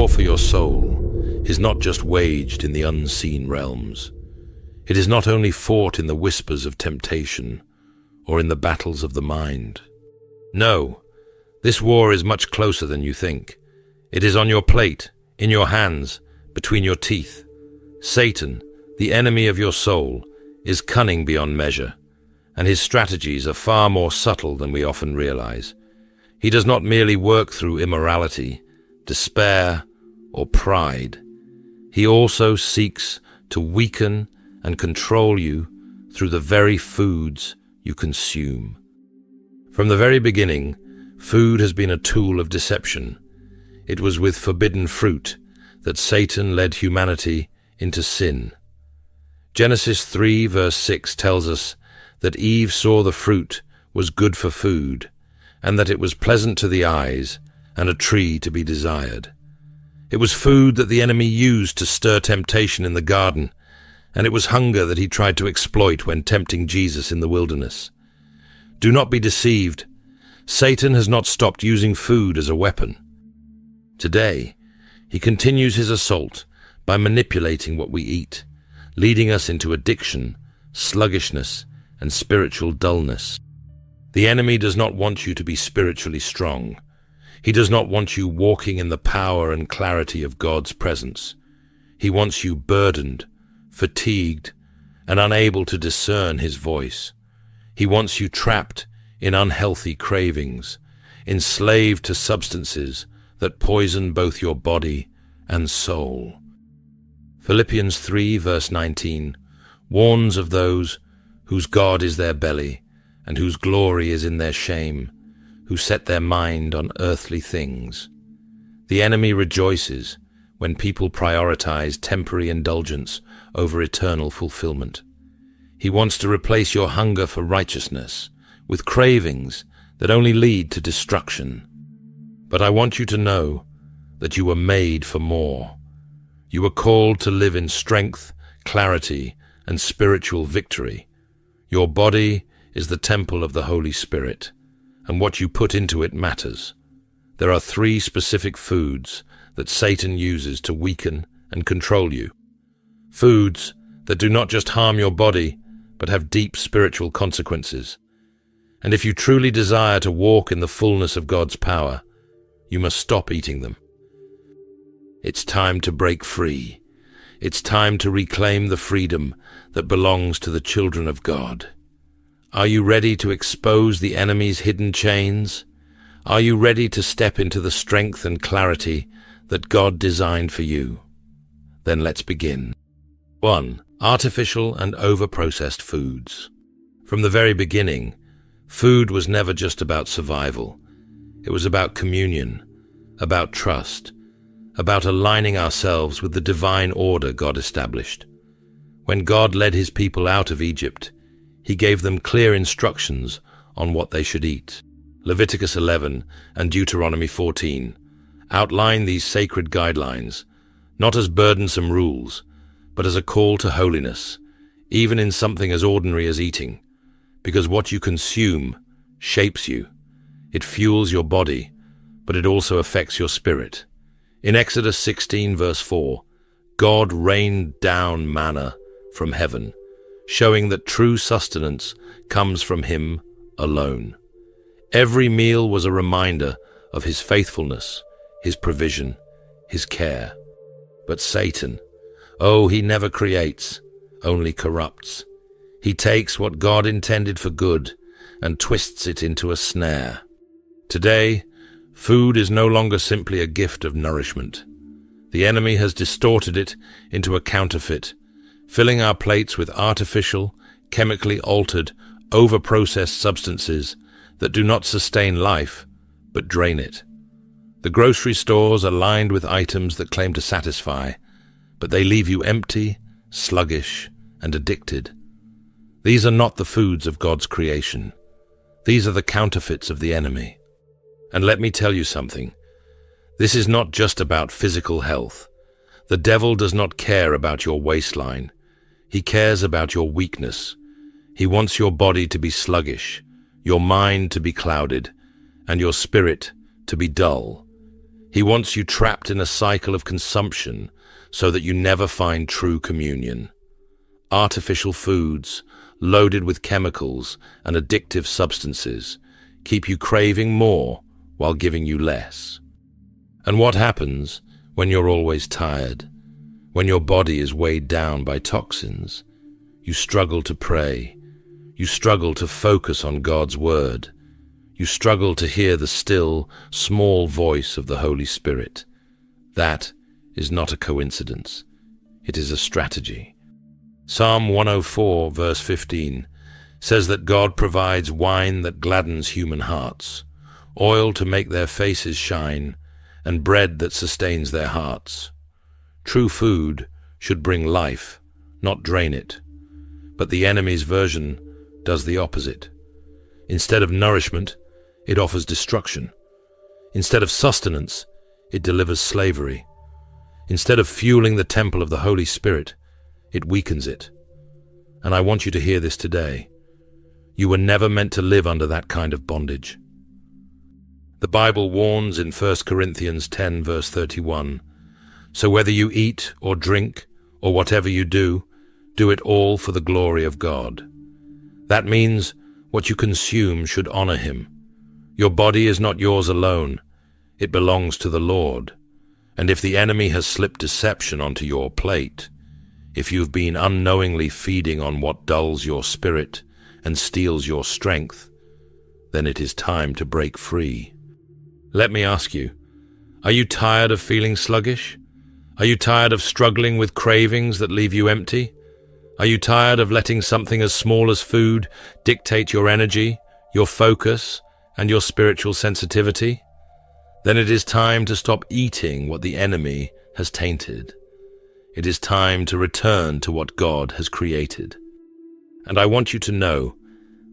war for your soul is not just waged in the unseen realms. It is not only fought in the whispers of temptation or in the battles of the mind. No, this war is much closer than you think. It is on your plate, in your hands, between your teeth. Satan, the enemy of your soul, is cunning beyond measure, and his strategies are far more subtle than we often realize. He does not merely work through immorality, despair, or pride. He also seeks to weaken and control you through the very foods you consume. From the very beginning, food has been a tool of deception. It was with forbidden fruit that Satan led humanity into sin. Genesis 3 verse 6 tells us that Eve saw the fruit was good for food, and that it was pleasant to the eyes and a tree to be desired. It was food that the enemy used to stir temptation in the garden, and it was hunger that he tried to exploit when tempting Jesus in the wilderness. Do not be deceived. Satan has not stopped using food as a weapon. Today, he continues his assault by manipulating what we eat, leading us into addiction, sluggishness, and spiritual dullness. The enemy does not want you to be spiritually strong. He does not want you walking in the power and clarity of God's presence. He wants you burdened, fatigued, and unable to discern his voice. He wants you trapped in unhealthy cravings, enslaved to substances that poison both your body and soul. Philippians 3 verse 19 warns of those whose God is their belly and whose glory is in their shame, who set their mind on earthly things. The enemy rejoices when people prioritize temporary indulgence over eternal fulfillment. He wants to replace your hunger for righteousness with cravings that only lead to destruction. But I want you to know that you were made for more. You were called to live in strength, clarity, and spiritual victory. Your body is the temple of the Holy Spirit, and what you put into it matters. There are 3 specific foods that Satan uses to weaken and control you. Foods that do not just harm your body, but have deep spiritual consequences. And if you truly desire to walk in the fullness of God's power, you must stop eating them. It's time to break free. It's time to reclaim the freedom that belongs to the children of God. Are you ready to expose the enemy's hidden chains? Are you ready to step into the strength and clarity that God designed for you? Then let's begin. 1. Artificial and over-processed foods. From the very beginning, food was never just about survival. It was about communion, about trust, about aligning ourselves with the divine order God established. When God led his people out of Egypt, he gave them clear instructions on what they should eat. Leviticus 11 and Deuteronomy 14 outline these sacred guidelines, not as burdensome rules, but as a call to holiness, even in something as ordinary as eating, because what you consume shapes you. It fuels your body, but it also affects your spirit. In Exodus 16 verse 4, God rained down manna from heaven, showing that true sustenance comes from him alone. Every meal was a reminder of his faithfulness, his provision, his care. But Satan, he never creates, only corrupts. He takes what God intended for good and twists it into a snare. Today, food is no longer simply a gift of nourishment. The enemy has distorted it into a counterfeit, filling our plates with artificial, chemically altered, over-processed substances that do not sustain life, but drain it. The grocery stores are lined with items that claim to satisfy, but they leave you empty, sluggish, and addicted. These are not the foods of God's creation. These are the counterfeits of the enemy. And let me tell you something. This is not just about physical health. The devil does not care about your waistline. He cares about your weakness. He wants your body to be sluggish, your mind to be clouded, and your spirit to be dull. He wants you trapped in a cycle of consumption so that you never find true communion. Artificial foods, loaded with chemicals and addictive substances, keep you craving more while giving you less. And what happens when you're always tired? When your body is weighed down by toxins? You struggle to pray. You struggle to focus on God's word. You struggle to hear the still, small voice of the Holy Spirit. That is not a coincidence. It is a strategy. Psalm 104, verse 15, says that God provides wine that gladdens human hearts, oil to make their faces shine, and bread that sustains their hearts. True food should bring life, not drain it. But the enemy's version does the opposite. Instead of nourishment, it offers destruction. Instead of sustenance, it delivers slavery. Instead of fueling the temple of the Holy Spirit, it weakens it. And I want you to hear this today. You were never meant to live under that kind of bondage. The Bible warns in 1 Corinthians 10, verse 31, "So whether you eat or drink or whatever you do it all for the glory of God." That means what you consume should honor Him. Your body is not yours alone. It belongs to the Lord. And if the enemy has slipped deception onto your plate, if you've been unknowingly feeding on what dulls your spirit and steals your strength, then it is time to break free. Let me ask you, are you tired of feeling sluggish? Are you tired of struggling with cravings that leave you empty? Are you tired of letting something as small as food dictate your energy, your focus, and your spiritual sensitivity? Then it is time to stop eating what the enemy has tainted. It is time to return to what God has created. And I want you to know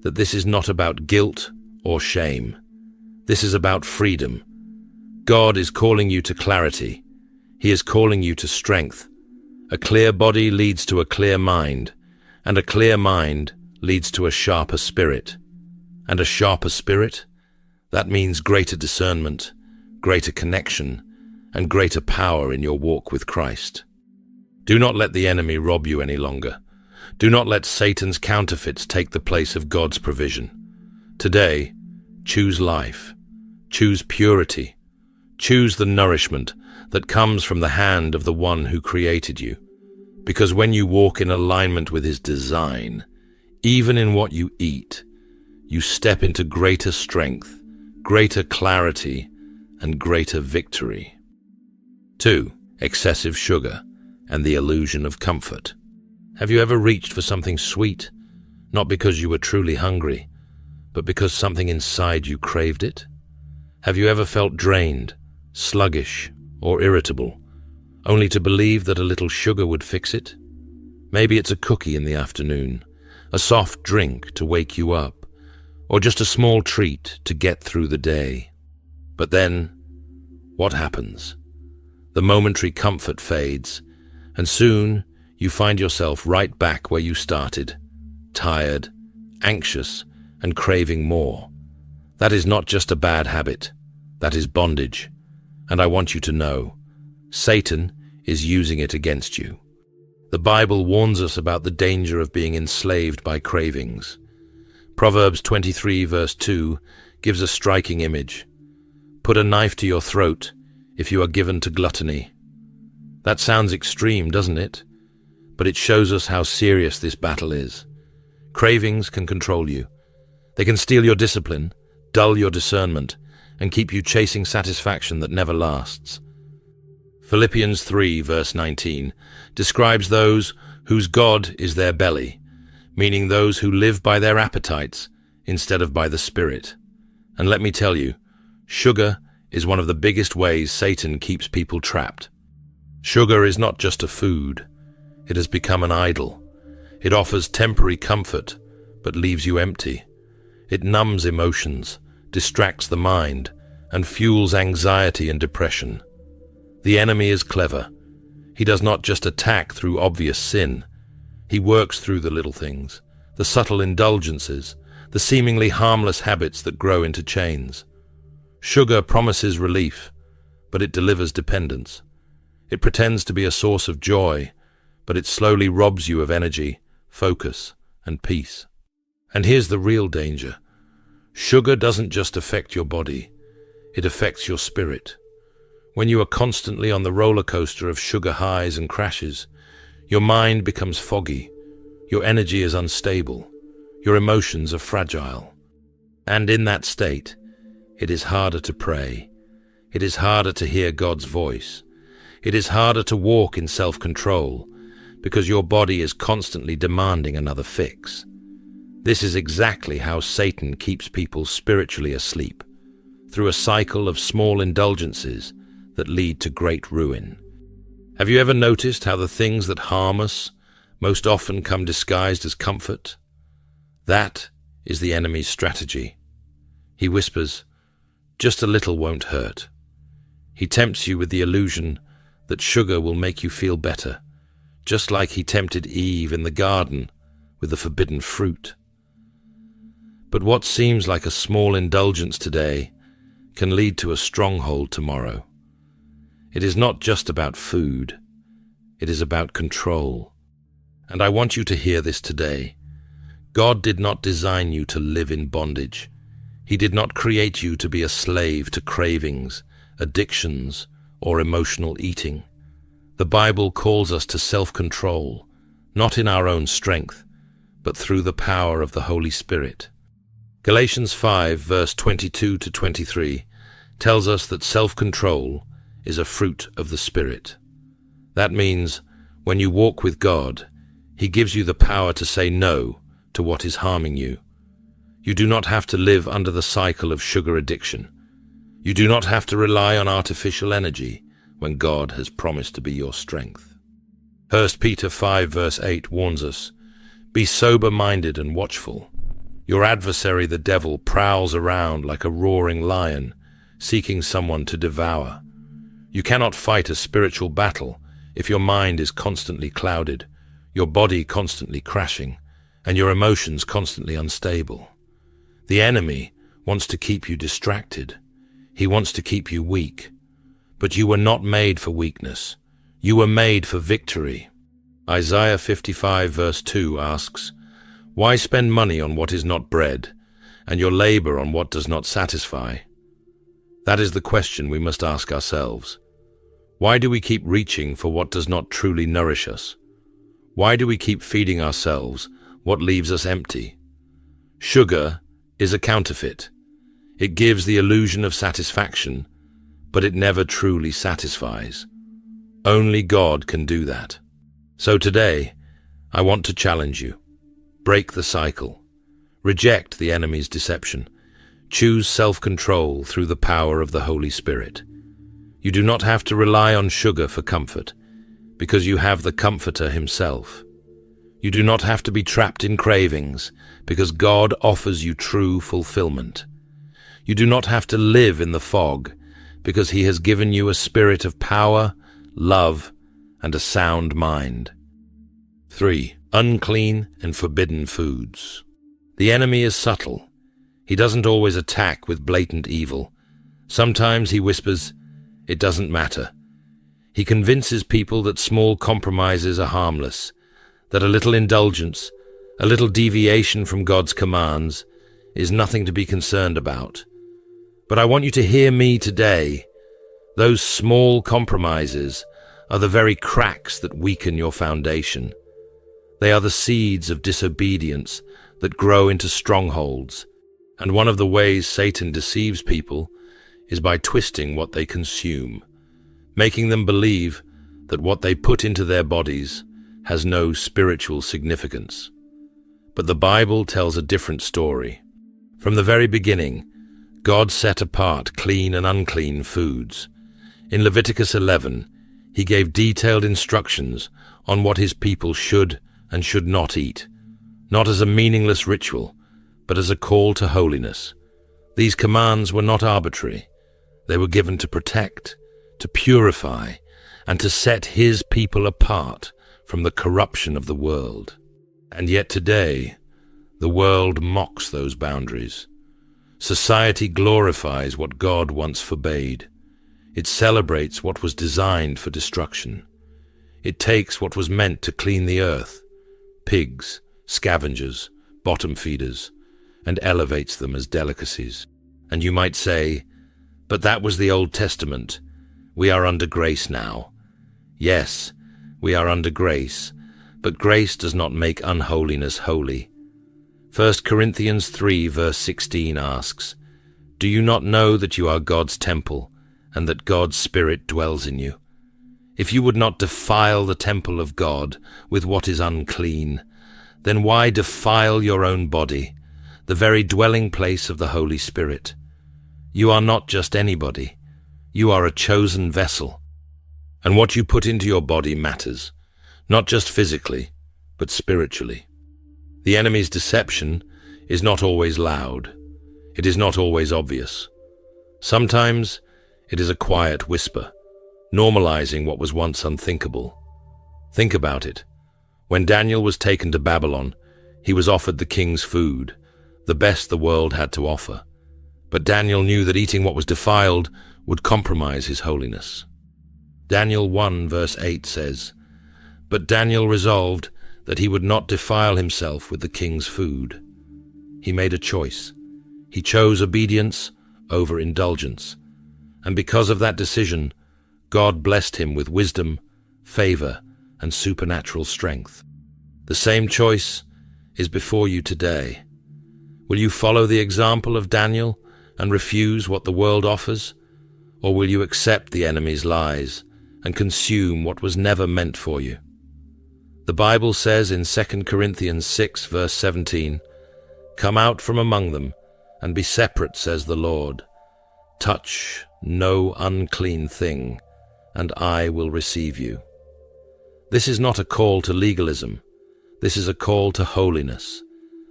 that this is not about guilt or shame. This is about freedom. God is calling you to clarity. He is calling you to strength. A clear body leads to a clear mind, and a clear mind leads to a sharper spirit. And a sharper spirit? That means greater discernment, greater connection, and greater power in your walk with Christ. Do not let the enemy rob you any longer. Do not let Satan's counterfeits take the place of God's provision. Today, choose life. Choose purity. Choose the nourishment that comes from the hand of the one who created you. Because when you walk in alignment with His design, even in what you eat, you step into greater strength, greater clarity, and greater victory. 2. Excessive sugar and the illusion of comfort. Have you ever reached for something sweet, not because you were truly hungry, but because something inside you craved it? Have you ever felt drained, sluggish, or irritable, only to believe that a little sugar would fix it? Maybe it's a cookie in the afternoon, a soft drink to wake you up, or just a small treat to get through the day. But then, what happens? The momentary comfort fades, and soon you find yourself right back where you started, tired, anxious, and craving more. That is not just a bad habit, that is bondage. And I want you to know, Satan is using it against you. The Bible warns us about the danger of being enslaved by cravings. Proverbs 23 verse 2 gives a striking image. Put a knife to your throat if you are given to gluttony. That sounds extreme, doesn't it? But it shows us how serious this battle is. Cravings can control you. They can steal your discipline, dull your discernment, and keep you chasing satisfaction that never lasts. Philippians 3 verse 19 describes those whose God is their belly, meaning those who live by their appetites instead of by the Spirit. And let me tell you, sugar is one of the biggest ways Satan keeps people trapped. Sugar is not just a food. It has become an idol. It offers temporary comfort, but leaves you empty. It numbs emotions, distracts the mind, and fuels anxiety and depression. The enemy is clever. He does not just attack through obvious sin. He works through the little things, the subtle indulgences, the seemingly harmless habits that grow into chains. Sugar promises relief, but it delivers dependence. It pretends to be a source of joy, but it slowly robs you of energy, focus, and peace. And here's the real danger. Sugar doesn't just affect your body, it affects your spirit. When you are constantly on the roller coaster of sugar highs and crashes, your mind becomes foggy, your energy is unstable, your emotions are fragile. And in that state, it is harder to pray. It is harder to hear God's voice. It is harder to walk in self-control because your body is constantly demanding another fix. This is exactly how Satan keeps people spiritually asleep, through a cycle of small indulgences that lead to great ruin. Have you ever noticed how the things that harm us most often come disguised as comfort? That is the enemy's strategy. He whispers, "Just a little won't hurt." He tempts you with the illusion that sugar will make you feel better, just like he tempted Eve in the garden with the forbidden fruit. But what seems like a small indulgence today can lead to a stronghold tomorrow. It is not just about food, it is about control. And I want you to hear this today. God did not design you to live in bondage. He did not create you to be a slave to cravings, addictions, or emotional eating. The Bible calls us to self-control, not in our own strength, but through the power of the Holy Spirit. Galatians 5, verse 22 to 23, tells us that self-control is a fruit of the Spirit. That means when you walk with God, He gives you the power to say no to what is harming you. You do not have to live under the cycle of sugar addiction. You do not have to rely on artificial energy when God has promised to be your strength. 1 Peter 5, verse 8 warns us, "Be sober-minded and watchful. Your adversary, the devil, prowls around like a roaring lion, seeking someone to devour." You cannot fight a spiritual battle if your mind is constantly clouded, your body constantly crashing, and your emotions constantly unstable. The enemy wants to keep you distracted. He wants to keep you weak. But you were not made for weakness. You were made for victory. Isaiah 55, verse 2 asks, "Why spend money on what is not bread, and your labor on what does not satisfy?" That is the question we must ask ourselves. Why do we keep reaching for what does not truly nourish us? Why do we keep feeding ourselves what leaves us empty? Sugar is a counterfeit. It gives the illusion of satisfaction, but it never truly satisfies. Only God can do that. So today, I want to challenge you. Break the cycle. Reject the enemy's deception. Choose self-control through the power of the Holy Spirit. You do not have to rely on sugar for comfort, because you have the Comforter Himself. You do not have to be trapped in cravings, because God offers you true fulfillment. You do not have to live in the fog, because He has given you a spirit of power, love, and a sound mind. 3. Unclean and forbidden foods. The enemy is subtle. He doesn't always attack with blatant evil. Sometimes he whispers, "It doesn't matter." He convinces people that small compromises are harmless, that a little indulgence, a little deviation from God's commands, is nothing to be concerned about. But I want you to hear me today. Those small compromises are the very cracks that weaken your foundation. They are the seeds of disobedience that grow into strongholds, and one of the ways Satan deceives people is by twisting what they consume, making them believe that what they put into their bodies has no spiritual significance. But the Bible tells a different story. From the very beginning, God set apart clean and unclean foods. In Leviticus 11, He gave detailed instructions on what His people should and should not eat, not as a meaningless ritual, but as a call to holiness. These commands were not arbitrary. They were given to protect, to purify, and to set His people apart from the corruption of the world. And yet today, the world mocks those boundaries. Society glorifies what God once forbade. It celebrates what was designed for destruction. It takes what was meant to clean the earth, pigs, scavengers, bottom feeders, and elevates them as delicacies. And you might say, but that was the Old Testament. We are under grace now. Yes, we are under grace, but grace does not make unholiness holy. 1 Corinthians 3 verse 16 asks, "Do you not know that you are God's temple, and that God's Spirit dwells in you? If you would not defile the temple of God with what is unclean, then why defile your own body, the very dwelling place of the Holy Spirit? You are not just anybody. You are a chosen vessel. And what you put into your body matters, not just physically, but spiritually. The enemy's deception is not always loud. It is not always obvious. Sometimes it is a quiet whisper, normalizing what was once unthinkable. Think about it. When Daniel was taken to Babylon, he was offered the king's food, the best the world had to offer. But Daniel knew that eating what was defiled would compromise his holiness. Daniel 1 verse 8 says, "But Daniel resolved that he would not defile himself with the king's food." He made a choice. He chose obedience over indulgence. And because of that decision, God blessed him with wisdom, favor, and supernatural strength. The same choice is before you today. Will you follow the example of Daniel and refuse what the world offers? Or will you accept the enemy's lies and consume what was never meant for you? The Bible says in 2 Corinthians 6 verse 17, "Come out from among them and be separate, says the Lord. Touch no unclean thing, and I will receive you." This is not a call to legalism. This is a call to holiness.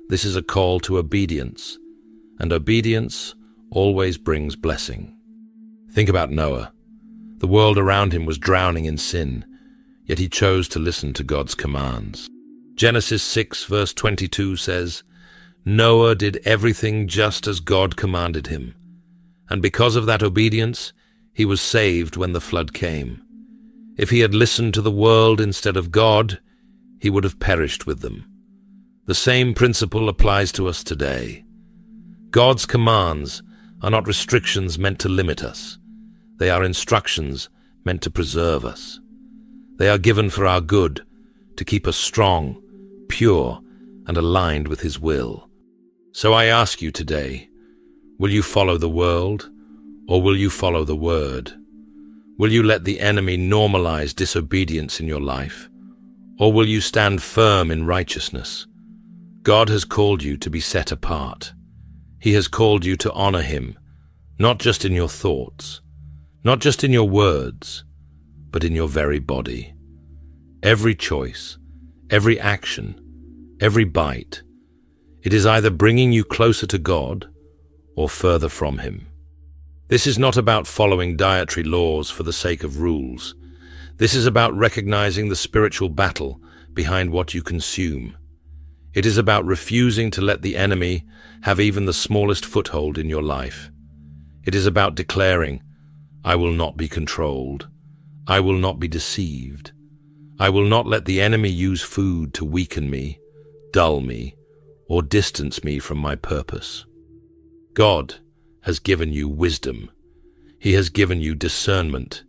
This is a call to obedience. And obedience always brings blessing. Think about Noah. The world around him was drowning in sin, yet he chose to listen to God's commands. Genesis 6 verse 22 says, "Noah did everything just as God commanded him, and because of that obedience, he was saved when the flood came. If he had listened to the world instead of God, he would have perished with them." The same principle applies to us today. God's commands are not restrictions meant to limit us. They are instructions meant to preserve us. They are given for our good, to keep us strong, pure, and aligned with His will. So I ask you today, will you follow the world, or will you follow the Word? Will you let the enemy normalize disobedience in your life, or will you stand firm in righteousness? God has called you to be set apart. He has called you to honor Him, not just in your thoughts, not just in your words, but in your very body. Every choice, every action, every bite, it is either bringing you closer to God or further from Him. This is not about following dietary laws for the sake of rules. This is about recognizing the spiritual battle behind what you consume. It is about refusing to let the enemy have even the smallest foothold in your life. It is about declaring, "I will not be controlled. I will not be deceived. I will not let the enemy use food to weaken me, dull me, or distance me from my purpose." God has given you wisdom. He has given you discernment.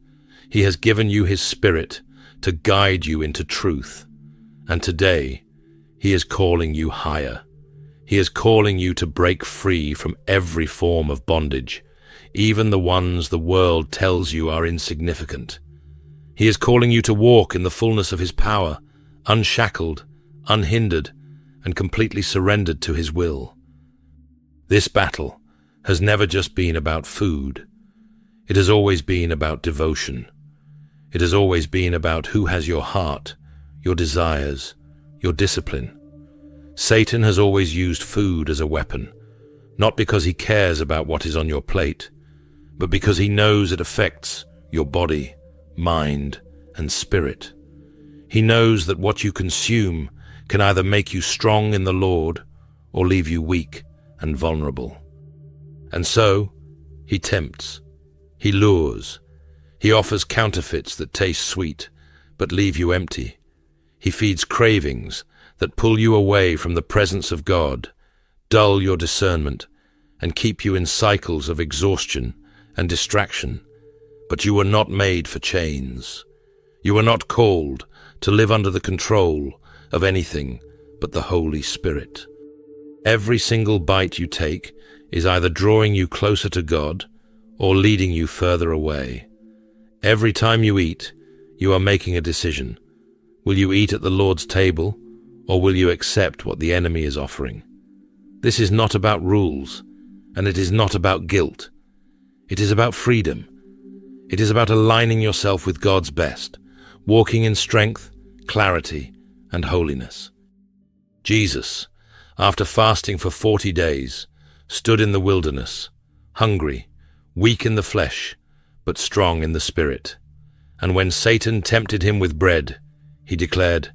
He has given you His Spirit to guide you into truth. And today, He is calling you higher. He is calling you to break free from every form of bondage, even the ones the world tells you are insignificant. He is calling you to walk in the fullness of His power, unshackled, unhindered, and completely surrendered to His will. This battle has never just been about food. It has always been about devotion. It has always been about who has your heart, your desires, your discipline. Satan has always used food as a weapon, not because he cares about what is on your plate, but because he knows it affects your body, mind, and spirit. He knows that what you consume can either make you strong in the Lord or leave you weak and vulnerable. And so, he tempts, he lures, He offers counterfeits that taste sweet, but leave you empty. He feeds cravings that pull you away from the presence of God, dull your discernment, and keep you in cycles of exhaustion and distraction. But you were not made for chains. You were not called to live under the control of anything but the Holy Spirit. Every single bite you take is either drawing you closer to God or leading you further away. Every time you eat, you are making a decision. Will you eat at the Lord's table, or will you accept what the enemy is offering? This is not about rules, and it is not about guilt. It is about freedom. It is about aligning yourself with God's best, walking in strength, clarity, and holiness. Jesus, after fasting for 40 days, stood in the wilderness, hungry, weak in the flesh, but strong in the spirit. And when Satan tempted him with bread, he declared,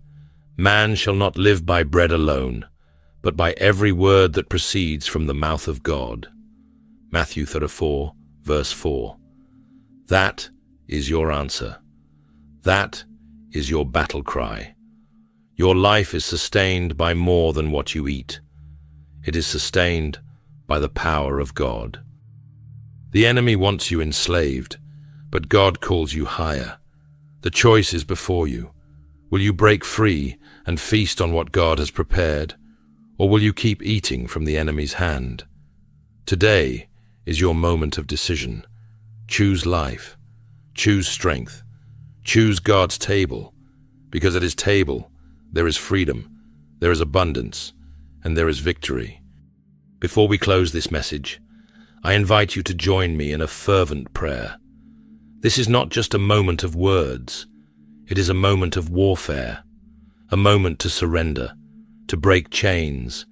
"Man shall not live by bread alone, but by every word that proceeds from the mouth of God." Matthew 34, verse 4. That is your answer. That is your battle cry. Your life is sustained by more than what you eat. It is sustained by the power of God. The enemy wants you enslaved, but God calls you higher. The choice is before you. Will you break free and feast on what God has prepared, or will you keep eating from the enemy's hand? Today is your moment of decision. Choose life. Choose strength. Choose God's table, because at his table there is freedom, there is abundance, and there is victory. Before we close this message, I invite you to join me in a fervent prayer. This is not just a moment of words. It is a moment of warfare, a moment to surrender, to break chains,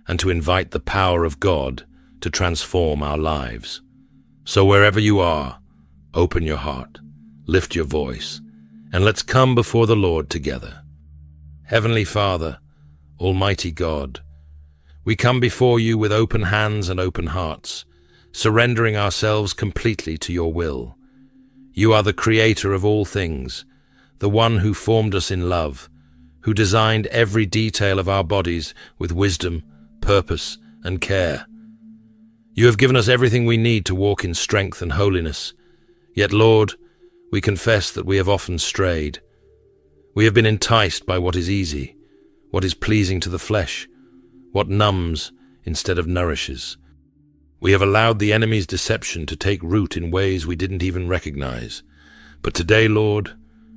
and to invite the power of God to transform our lives. So wherever you are, open your heart, lift your voice, and let's come before the Lord together. Heavenly Father, Almighty God, we come before you with open hands and open hearts, surrendering ourselves completely to your will. You are the creator of all things, the one who formed us in love, who designed every detail of our bodies with wisdom, purpose, and care. You have given us everything we need to walk in strength and holiness. Yet, Lord, we confess that we have often strayed. We have been enticed by what is easy, what is pleasing to the flesh, what numbs instead of nourishes. We have allowed the enemy's deception to take root in ways we didn't even recognize. But today, Lord,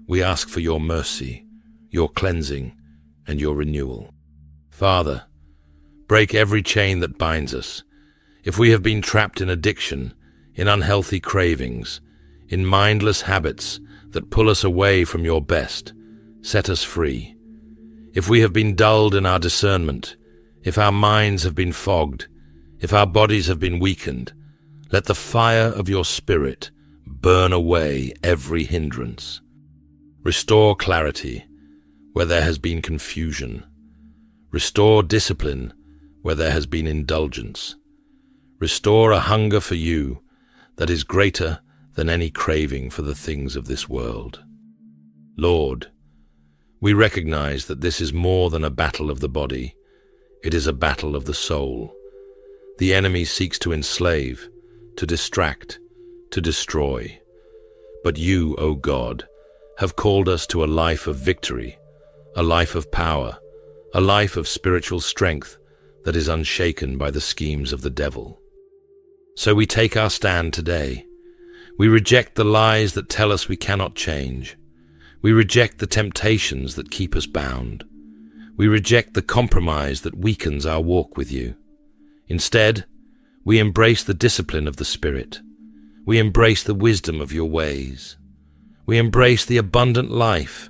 we ask for your mercy, your cleansing, and your renewal. Father, break every chain that binds us. If we have been trapped in addiction, in unhealthy cravings, in mindless habits that pull us away from your best, set us free. If we have been dulled in our discernment, if our minds have been fogged, if our bodies have been weakened, let the fire of your Spirit burn away every hindrance. Restore clarity where there has been confusion. Restore discipline where there has been indulgence. Restore a hunger for you that is greater than any craving for the things of this world. Lord, we recognize that this is more than a battle of the body. It is a battle of the soul. The enemy seeks to enslave, to distract, to destroy. But you, O God, have called us to a life of victory, a life of power, a life of spiritual strength that is unshaken by the schemes of the devil. So we take our stand today. We reject the lies that tell us we cannot change. We reject the temptations that keep us bound. We reject the compromise that weakens our walk with you. Instead, we embrace the discipline of the Spirit. We embrace the wisdom of your ways. We embrace the abundant life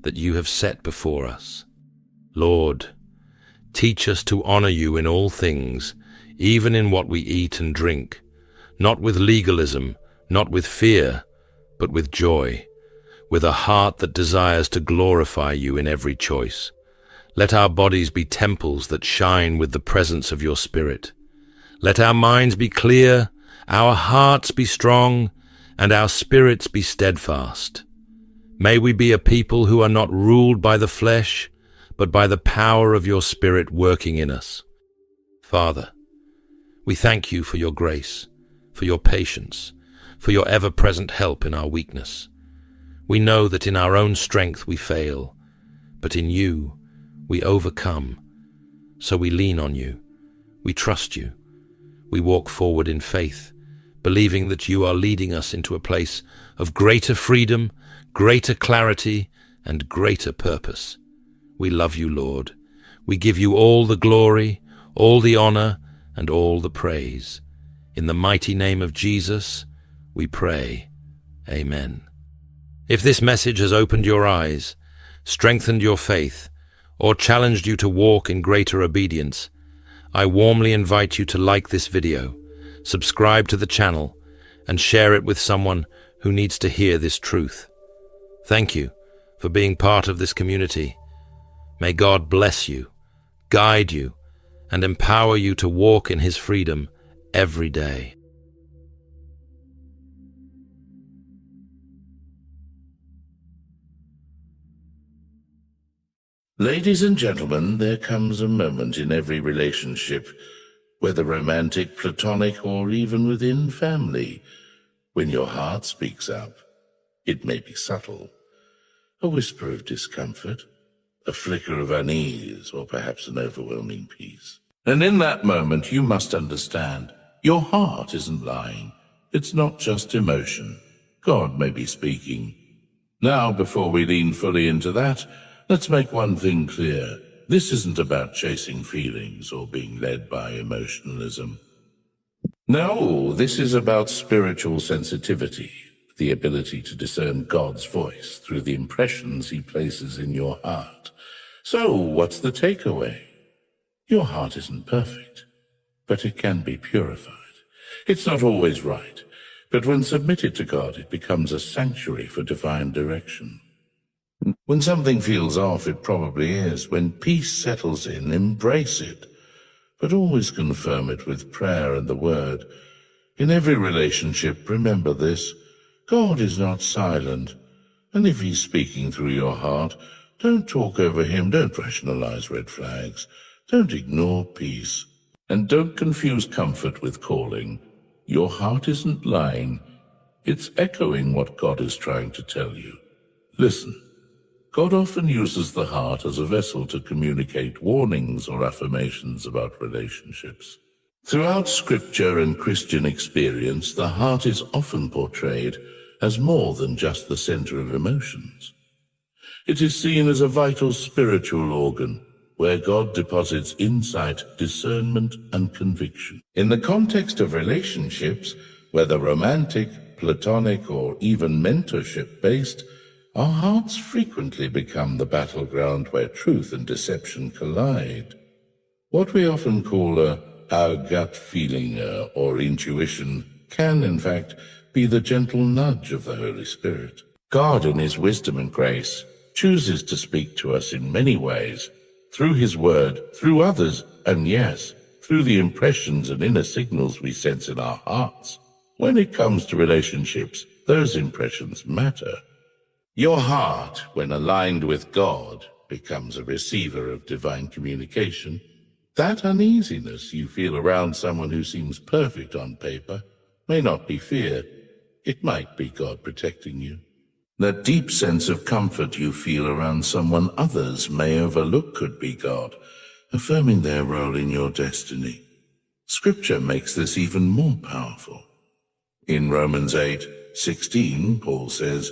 that you have set before us. Lord, teach us to honor you in all things, even in what we eat and drink, not with legalism, not with fear, but with joy, with a heart that desires to glorify you in every choice. Let our bodies be temples that shine with the presence of your Spirit. Let our minds be clear, our hearts be strong, and our spirits be steadfast. May we be a people who are not ruled by the flesh, but by the power of your Spirit working in us. Father, we thank you for your grace, for your patience, for your ever-present help in our weakness. We know that in our own strength we fail, but in you we overcome. So we lean on you, we trust you, we walk forward in faith, believing that you are leading us into a place of greater freedom, greater clarity, and greater purpose. We love you, Lord. We give you all the glory, all the honor, and all the praise. In the mighty name of Jesus, we pray. Amen. If this message has opened your eyes, strengthened your faith, or challenged you to walk in greater obedience, I warmly invite you to like this video, subscribe to the channel, and share it with someone who needs to hear this truth. Thank you for being part of this community. May God bless you, guide you, and empower you to walk in His freedom every day. Ladies and gentlemen, there comes a moment in every relationship, whether romantic, platonic, or even within family, when your heart speaks up. It may be subtle, a whisper of discomfort, a flicker of unease, or perhaps an overwhelming peace. And in that moment, you must understand, your heart isn't lying. It's not just emotion. God may be speaking. Now, before we lean fully into that, let's make one thing clear. This isn't about chasing feelings or being led by emotionalism. No, this is about spiritual sensitivity, the ability to discern God's voice through the impressions He places in your heart. So, what's the takeaway? Your heart isn't perfect, but it can be purified. It's not always right, but when submitted to God, it becomes a sanctuary for divine direction. When something feels off, it probably is. When peace settles in, embrace it, but always confirm it with prayer and the Word. In every relationship, remember this: God is not silent, and if He's speaking through your heart, don't talk over Him, don't rationalize red flags, don't ignore peace, and don't confuse comfort with calling. Your heart isn't lying, it's echoing what God is trying to tell you. Listen. God often uses the heart as a vessel to communicate warnings or affirmations about relationships. Throughout Scripture and Christian experience, the heart is often portrayed as more than just the center of emotions. It is seen as a vital spiritual organ where God deposits insight, discernment, and conviction. In the context of relationships, whether romantic, platonic, or even mentorship-based, our hearts frequently become the battleground where truth and deception collide. What we often call our gut feeling or intuition can, in fact, be the gentle nudge of the Holy Spirit. God, in His wisdom and grace, chooses to speak to us in many ways, through His Word, through others, and yes, through the impressions and inner signals we sense in our hearts. When it comes to relationships, those impressions matter. Your heart, when aligned with God, becomes a receiver of divine communication. That uneasiness you feel around someone who seems perfect on paper may not be fear. It might be God protecting you. That deep sense of comfort you feel around someone others may overlook could be God, affirming their role in your destiny. Scripture makes this even more powerful. In Romans 8:16, Paul says,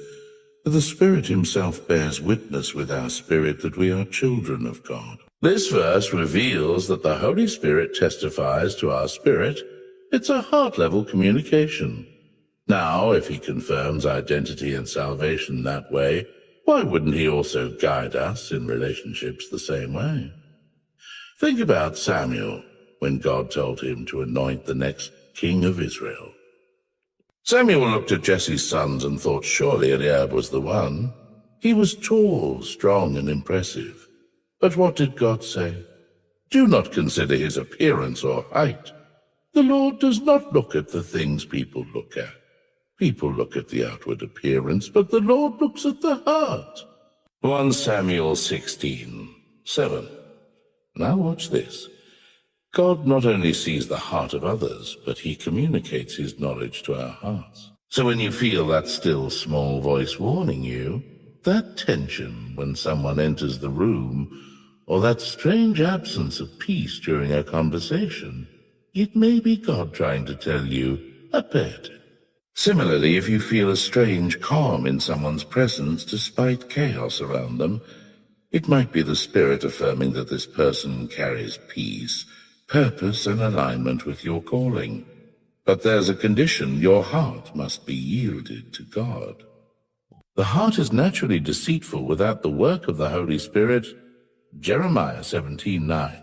"The Spirit Himself bears witness with our spirit that we are children of God." This verse reveals that the Holy Spirit testifies to our spirit. It's a heart-level communication. Now, if He confirms identity and salvation that way, why wouldn't He also guide us in relationships the same way? Think about Samuel when God told him to anoint the next king of Israel. Samuel looked at Jesse's sons and thought surely Eliab was the one. He was tall, strong, and impressive. But what did God say? Do not consider his appearance or height. The Lord does not look at the things people look at. People look at the outward appearance, but the Lord looks at the heart. 1 Samuel 16:7. Now watch this. God not only sees the heart of others, but he communicates his knowledge to our hearts. So when you feel that still small voice warning you, that tension when someone enters the room, or that strange absence of peace during a conversation, it may be God trying to tell you, pay attention. Similarly, if you feel a strange calm in someone's presence despite chaos around them, it might be the Spirit affirming that this person carries peace, purpose, and alignment with your calling. But there's a condition: your heart must be yielded to God. The heart is naturally deceitful without the work of the Holy Spirit, Jeremiah 17:9.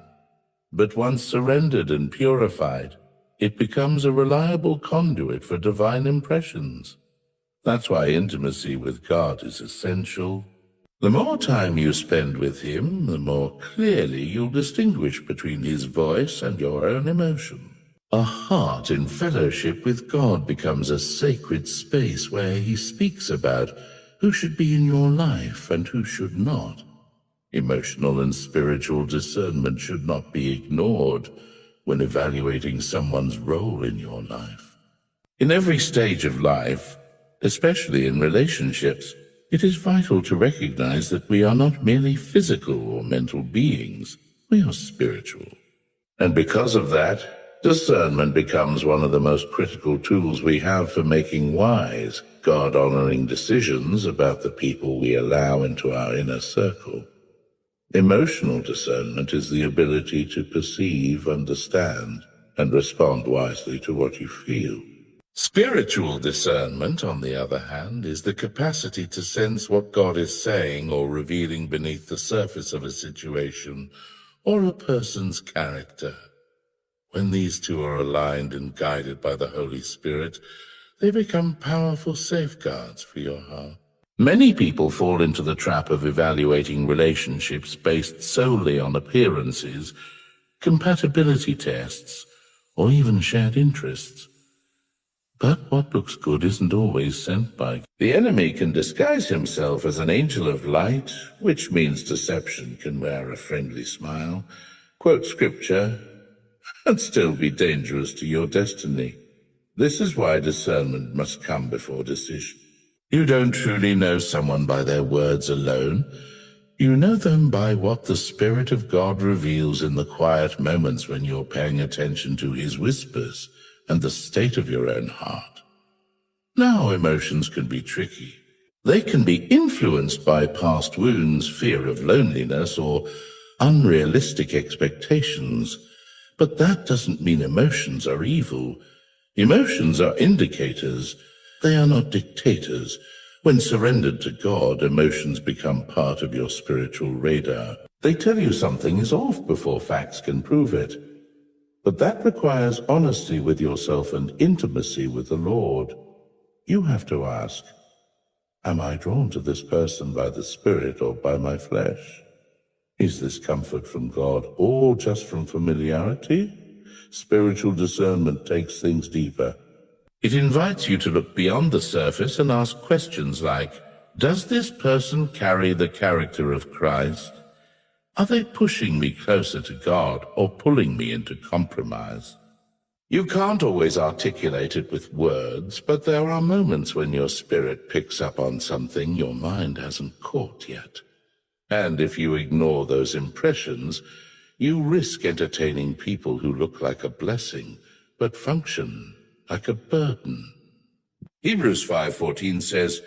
But once surrendered and purified, it becomes a reliable conduit for divine impressions. That's why intimacy with God is essential. The more time you spend with him, the more clearly you'll distinguish between his voice and your own emotion. A heart in fellowship with God becomes a sacred space where he speaks about who should be in your life and who should not. Emotional and spiritual discernment should not be ignored when evaluating someone's role in your life. In every stage of life, especially in relationships, it is vital to recognize that we are not merely physical or mental beings, we are spiritual. And because of that, discernment becomes one of the most critical tools we have for making wise, God-honoring decisions about the people we allow into our inner circle. Emotional discernment is the ability to perceive, understand, and respond wisely to what you feel. Spiritual discernment, on the other hand, is the capacity to sense what God is saying or revealing beneath the surface of a situation or a person's character. When these two are aligned and guided by the Holy Spirit, they become powerful safeguards for your heart. Many people fall into the trap of evaluating relationships based solely on appearances, compatibility tests, or even shared interests. But what looks good isn't always sent by God. The enemy can disguise himself as an angel of light, which means deception can wear a friendly smile, quote scripture, and still be dangerous to your destiny. This is why discernment must come before decision. You don't truly know someone by their words alone. You know them by what the Spirit of God reveals in the quiet moments when you're paying attention to his whispers and the state of your own heart. Now, emotions can be tricky. They can be influenced by past wounds, fear of loneliness, or unrealistic expectations. But that doesn't mean emotions are evil. Emotions are indicators. They are not dictators. When surrendered to God, emotions become part of your spiritual radar. They tell you something is off before facts can prove it. But that requires honesty with yourself and intimacy with the Lord. You have to ask, am I drawn to this person by the Spirit or by my flesh? Is this comfort from God or just from familiarity? Spiritual discernment takes things deeper. It invites you to look beyond the surface and ask questions like, does this person carry the character of Christ? Are they pushing me closer to God or pulling me into compromise? You can't always articulate it with words, but there are moments when your spirit picks up on something your mind hasn't caught yet. And if you ignore those impressions, you risk entertaining people who look like a blessing, but function like a burden. Hebrews 5:14 says,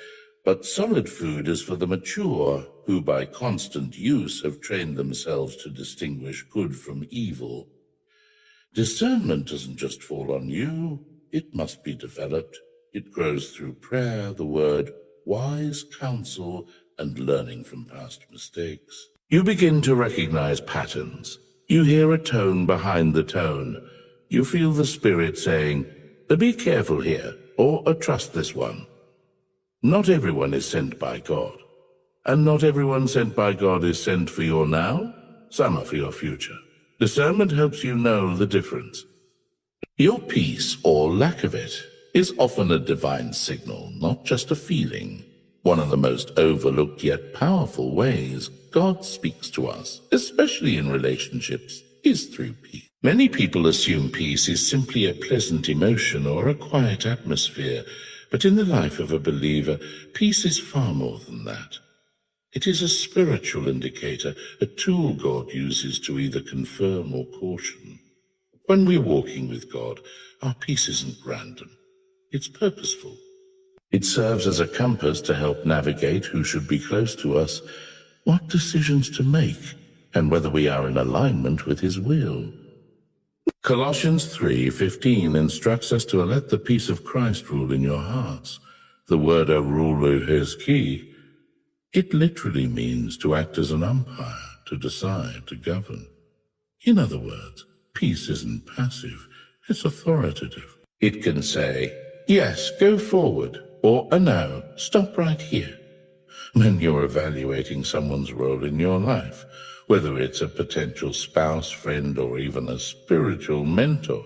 but solid food is for the mature, who by constant use have trained themselves to distinguish good from evil. Discernment doesn't just fall on you, it must be developed. It grows through prayer, the word, wise counsel, and learning from past mistakes. You begin to recognize patterns. You hear a tone behind the tone. You feel the Spirit saying, be careful here, or trust this one. Not everyone is sent by God, and not everyone sent by God is sent for your now. Some are for your future. Discernment helps you know the difference. Your peace, or lack of it, is often a divine signal, not just a feeling. One of the most overlooked yet powerful ways God speaks to us, especially in relationships, is through peace. Many people assume peace is simply a pleasant emotion or a quiet atmosphere, but in the life of a believer, peace is far more than that. It is a spiritual indicator, a tool God uses to either confirm or caution. When we're walking with God, our peace isn't random. It's purposeful. It serves as a compass to help navigate who should be close to us, what decisions to make, and whether we are in alignment with His will. Colossians 3:15 instructs us to let the peace of Christ rule in your hearts. The word "rule" is key. It literally means to act as an umpire, to decide, to govern. In other words, peace isn't passive, it's authoritative. It can say, yes, go forward, or a no, stop right here. When you're evaluating someone's role in your life, whether it's a potential spouse, friend, or even a spiritual mentor,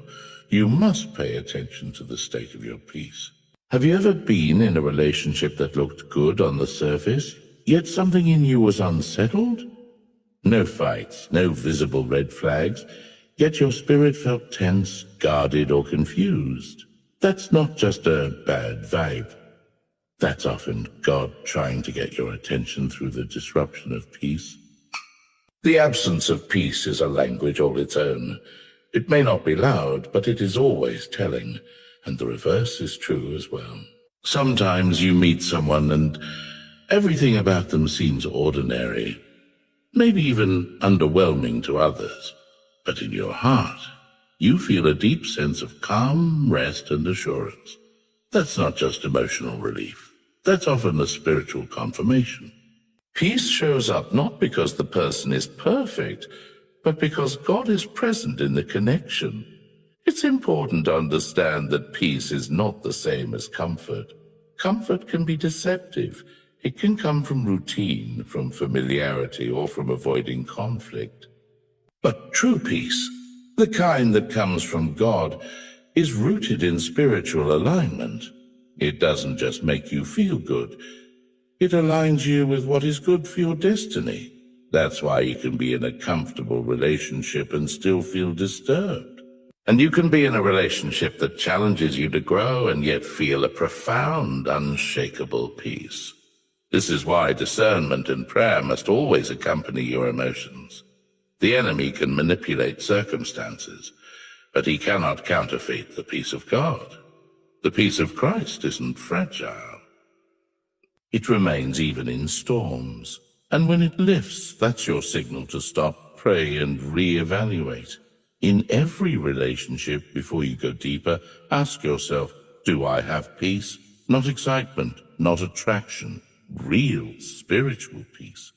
you must pay attention to the state of your peace. Have you ever been in a relationship that looked good on the surface, yet something in you was unsettled? No fights, no visible red flags, yet your spirit felt tense, guarded, or confused. That's not just a bad vibe. That's often God trying to get your attention through the disruption of peace. The absence of peace is a language all its own. It may not be loud, but it is always telling, and the reverse is true as well. Sometimes you meet someone and everything about them seems ordinary, maybe even underwhelming to others, but in your heart, you feel a deep sense of calm, rest, and assurance. That's not just emotional relief. That's often a spiritual confirmation. Peace shows up not because the person is perfect, but because God is present in the connection. It's important to understand that peace is not the same as comfort. Comfort can be deceptive. It can come from routine, from familiarity, or from avoiding conflict. But true peace, the kind that comes from God, is rooted in spiritual alignment. It doesn't just make you feel good. It aligns you with what is good for your destiny. That's why you can be in a comfortable relationship and still feel disturbed. And you can be in a relationship that challenges you to grow and yet feel a profound, unshakable peace. This is why discernment and prayer must always accompany your emotions. The enemy can manipulate circumstances, but he cannot counterfeit the peace of God. The peace of Christ isn't fragile. It remains even in storms, and when it lifts, that's your signal to stop, pray, and reevaluate. In every relationship, before you go deeper, ask yourself, do I have peace? Not excitement, not attraction, real spiritual peace.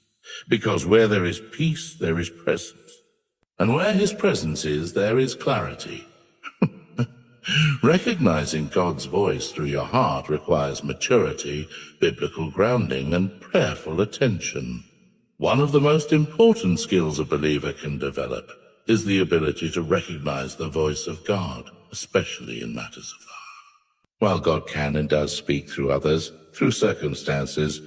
Because where there is peace, there is presence. And where His presence is, there is clarity. Recognizing God's voice through your heart requires maturity, biblical grounding, and prayerful attention. One of the most important skills a believer can develop is the ability to recognize the voice of God, especially in matters of the heart. While God can and does speak through others, through circumstances,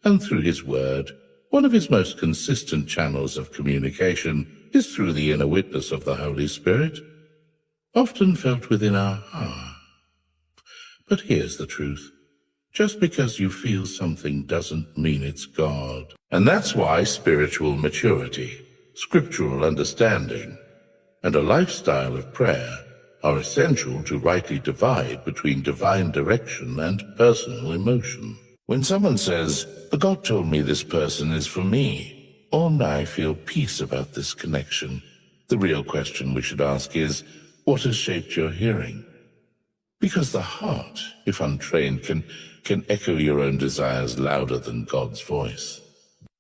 and through His Word, one of His most consistent channels of communication is through the inner witness of the Holy Spirit, often felt within our heart. But here's the truth. Just because you feel something doesn't mean it's God. And that's why spiritual maturity, scriptural understanding, and a lifestyle of prayer are essential to rightly divide between divine direction and personal emotion. When someone says, God told me this person is for me, or I feel peace about this connection, the real question we should ask is, what has shaped your hearing? Because the heart, if untrained, can echo your own desires louder than God's voice.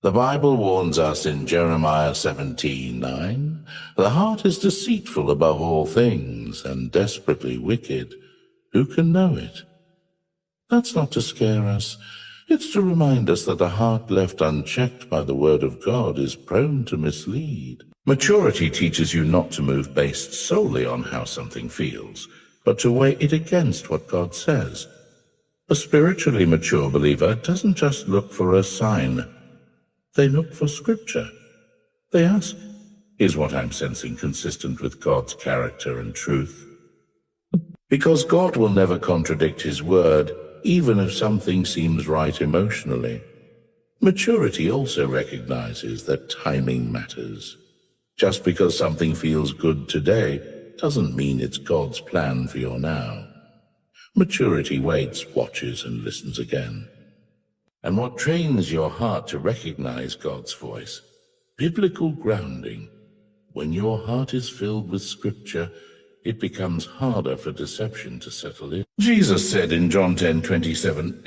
The Bible warns us in Jeremiah 17:9, the heart is deceitful above all things and desperately wicked. Who can know it? That's not to scare us. It's to remind us that a heart left unchecked by the Word of God is prone to mislead. Maturity teaches you not to move based solely on how something feels, but to weigh it against what God says. A spiritually mature believer doesn't just look for a sign. They look for Scripture. They ask, is what I'm sensing consistent with God's character and truth? Because God will never contradict His word, even if something seems right emotionally. Maturity also recognizes that timing matters. Just because something feels good today doesn't mean it's God's plan for your now. Maturity waits, watches, and listens again. And what trains your heart to recognize God's voice? Biblical grounding. When your heart is filled with Scripture, it becomes harder for deception to settle in. Jesus said in John 10:27,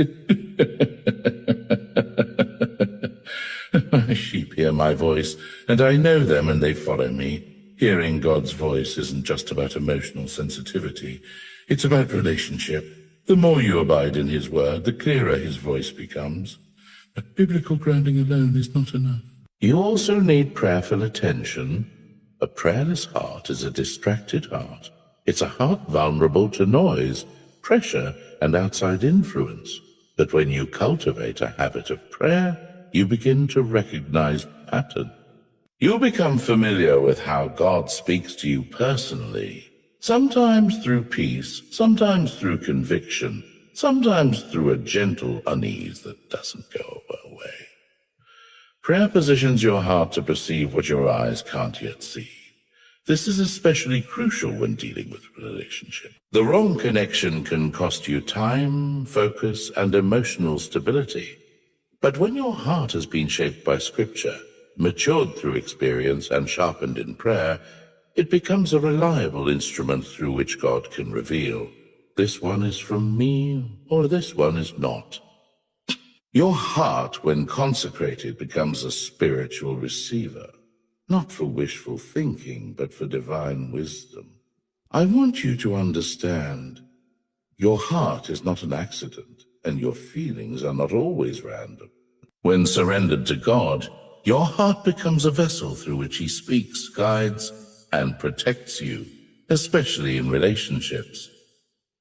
"My sheep hear my voice, and I know them, and they follow me." Hearing God's voice isn't just about emotional sensitivity. It's about relationship. The more you abide in His word, the clearer His voice becomes. But biblical grounding alone is not enough. You also need prayerful attention. A prayerless heart is a distracted heart. It's a heart vulnerable to noise, pressure, and outside influence. But when you cultivate a habit of prayer, you begin to recognize pattern. You become familiar with how God speaks to you personally, sometimes through peace, sometimes through conviction, sometimes through a gentle unease that doesn't go away. Prayer positions your heart to perceive what your eyes can't yet see. This is especially crucial when dealing with a relationship. The wrong connection can cost you time, focus, and emotional stability. But when your heart has been shaped by Scripture, matured through experience, and sharpened in prayer, it becomes a reliable instrument through which God can reveal, this one is from me, or this one is not. Your heart, when consecrated, becomes a spiritual receiver, not for wishful thinking, but for divine wisdom. I want you to understand, your heart is not an accident, and your feelings are not always random. When surrendered to God, your heart becomes a vessel through which He speaks, guides, and protects you, especially in relationships.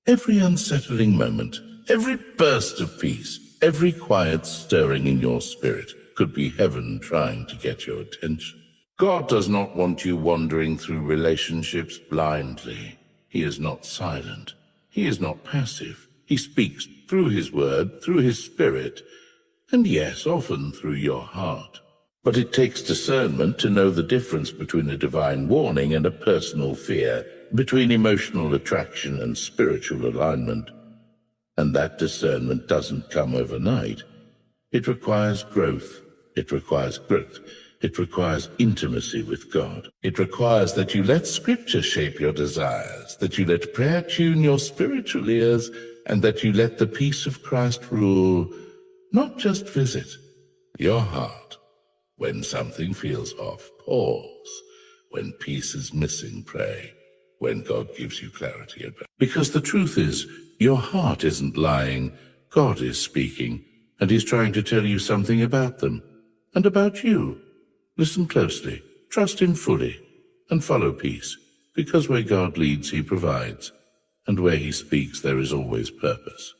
Every unsettling moment, every burst of peace, every quiet stirring in your spirit could be heaven trying to get your attention. God does not want you wandering through relationships blindly. He is not silent. He is not passive. He speaks through His word, through His Spirit, and yes, often through your heart. But it takes discernment to know the difference between a divine warning and a personal fear, between emotional attraction and spiritual alignment. And that discernment doesn't come overnight. It requires growth. It requires intimacy with God. It requires that you let Scripture shape your desires, that you let prayer tune your spiritual ears, and that you let the peace of Christ rule, not just visit, your heart. When something feels off, pause. When peace is missing, pray. When God gives you clarity, because the truth is, your heart isn't lying. God is speaking, and He's trying to tell you something about them, and about you. Listen closely, trust Him fully, and follow peace, because where God leads, He provides, and where He speaks, there is always purpose.